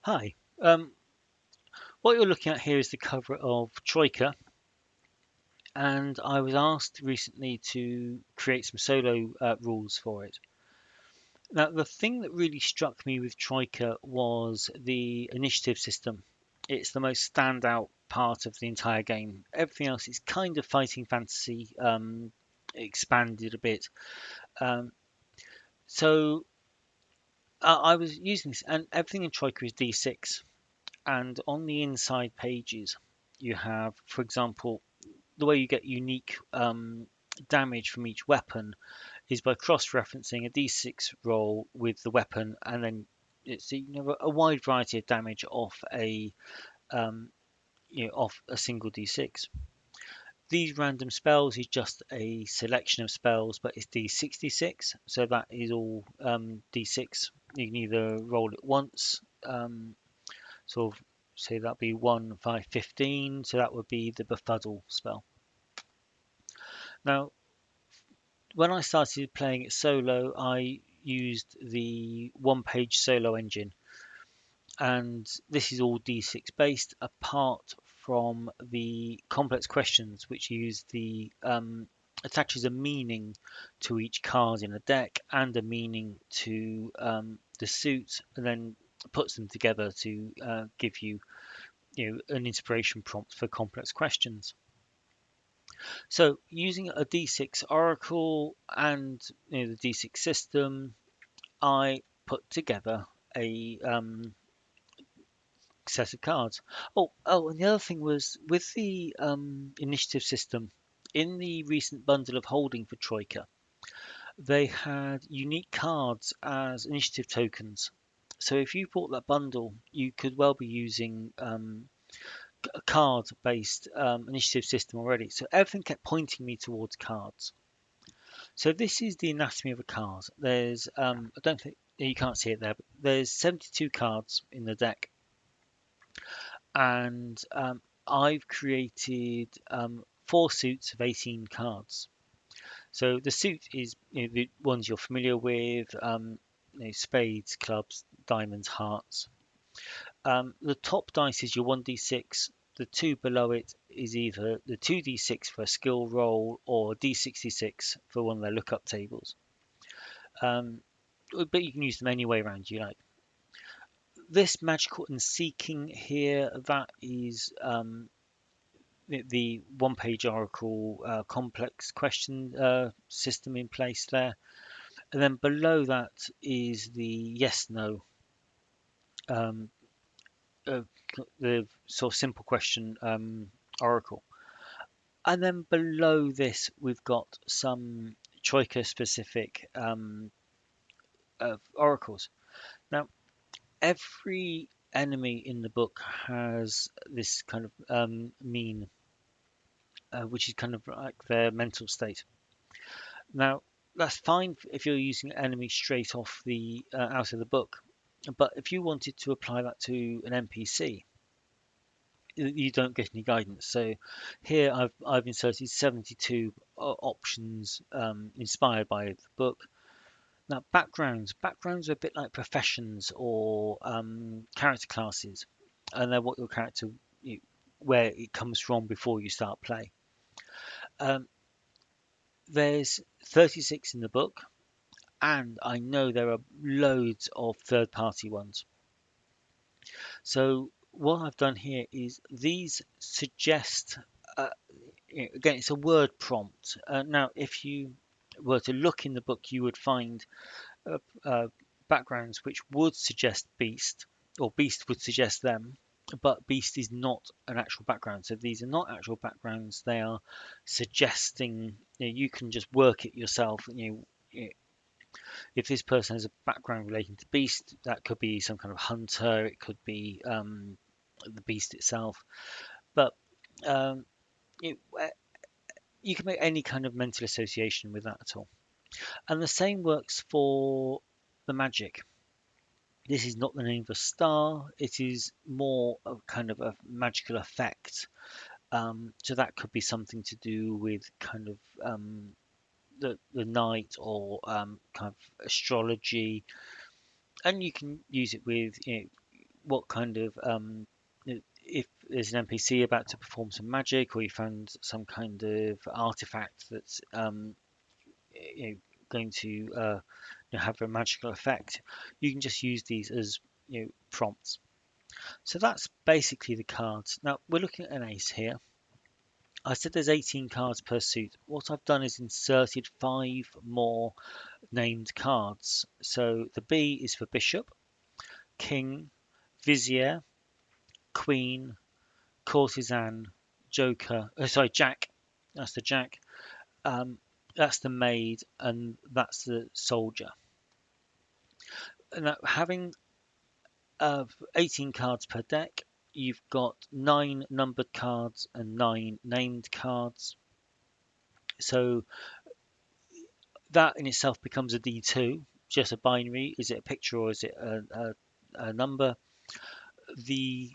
Hi. Um, what you're looking at here is the cover of Troika, and I was asked recently to create some solo rules for it. Now, the thing that really struck me with Troika was the initiative system. It's the most standout part of the entire game. Everything else is kind of fighting fantasy, expanded a bit. Um, so I was using this, and everything in Troika is D6. And on the inside pages, you have, for example, the way you get unique damage from each weapon is by cross-referencing a d6 roll with the weapon, and then it's a wide variety of damage off um, off a single d6. These random spells is just a selection of spells, but it's d66, so that is all d6. You can either roll it once, sort of say that'd be 1, 5, 15, so that would be the befuddle spell. Now, when I started playing it solo, I used the one-page solo engine, and this is all D6 based, apart from the complex questions, which use the attaches a meaning to each card in a deck and a meaning to the suit, and then puts them together to give you, an inspiration prompt for complex questions. So using a D6 Oracle and the D6 system, I put together a set of cards. And the other thing was with the initiative system. In the recent bundle of holding for Troika, they had unique cards as initiative tokens. So if you bought that bundle, you could well be using a card-based initiative system already. So everything kept pointing me towards cards. So this is the anatomy of a card. There's I don't think you can't see it there, but there's 72 cards in the deck, and I've created four suits of 18 cards. So the suit is the ones you're familiar with, spades, clubs, diamonds, hearts. The top dice is your 1d6. The two below it is either the 2d6 for a skill roll or d66 for one of their lookup tables. Um, but you can use them any way around you like. This magical and seeking here, that is the one-page oracle complex question system in place there, and then below that is the yes/no, um, uh, the sort of simple question oracle, and then below this we've got some troika specific oracles. Now, every enemy in the book has this kind of mean, which is kind of like their mental state. Now, that's fine if you're using enemies straight off the out of the book, but if you wanted to apply that to an NPC, you don't get any guidance. So here I've inserted 72 options inspired by the book. Now, backgrounds are a bit like professions or character classes, and they're what your character, where it comes from before you start play. Um, there's 36 in the book, and I know there are loads of third-party ones. So what I've done here is these suggest, uh, again, it's a word prompt. Now, if you were to look in the book, you would find uh, uh, backgrounds which would suggest beast, or beast would suggest them, but beast is not an actual background. So these are not actual backgrounds. They are suggesting. You can just work it yourself. If this person has a background relating to beast, that could be some kind of hunter. It could be the beast itself. But um, it, you can make any kind of mental association with that at all. And the same works for the magic. This is not the name of a star. It is more of kind of a magical effect. So that could be something to do with kind of the night or kind of astrology, and you can use it with what kind of if there's an NPC about to perform some magic, or you found some kind of artifact that's you know, going to have a magical effect, you can just use these as prompts. So that's basically the cards. Now we're looking at an ace here. I said there's 18 cards per suit. What I've done is inserted 5 more named cards. So the B is for bishop, king, vizier, queen, courtesan, joker. Sorry, jack. That's the jack. Um, that's the maid, and that's the soldier. Now, having 18 cards per deck, you've got 9 numbered cards and 9 named cards. So that in itself becomes a D2, just a binary. Is it a picture or is it a number? The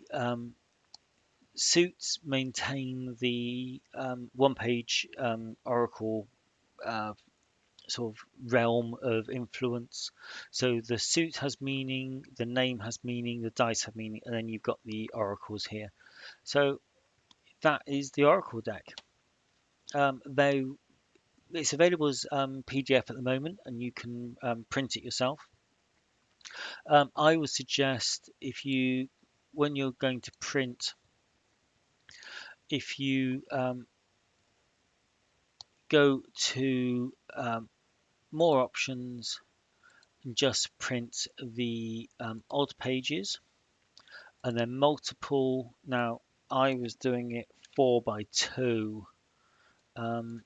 suits maintain the one-page Oracle sort of realm of influence. So the suit has meaning, the name has meaning, the dice have meaning, and then you've got the oracles here. So that is the Oracle deck. Though it's available as PDF at the moment, and you can print it yourself. I would suggest when you're going to print, if you go to more options and just print the odd pages, and then multiple. Now I was doing it 4x2. Come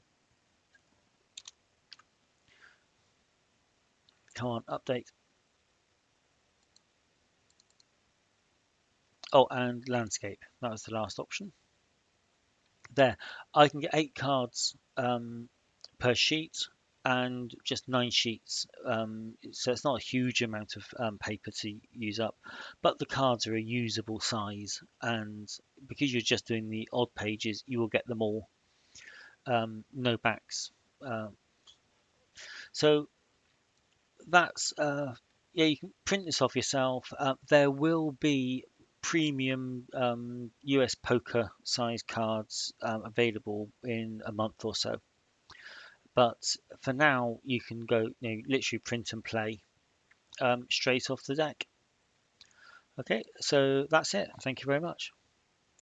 on, update. Oh, and landscape. That was the last option. There, I can get 8 cards per sheet and just 9 sheets. So it's not a huge amount of paper to use up, but the cards are a usable size, and because you're just doing the odd pages, you will get them all. No backs. So that's yeah, you can print this off yourself. There will be premium US poker size cards available in a month or so. But for now, you can go, literally print and play straight off the deck. Okay, so that's it. Thank you very much.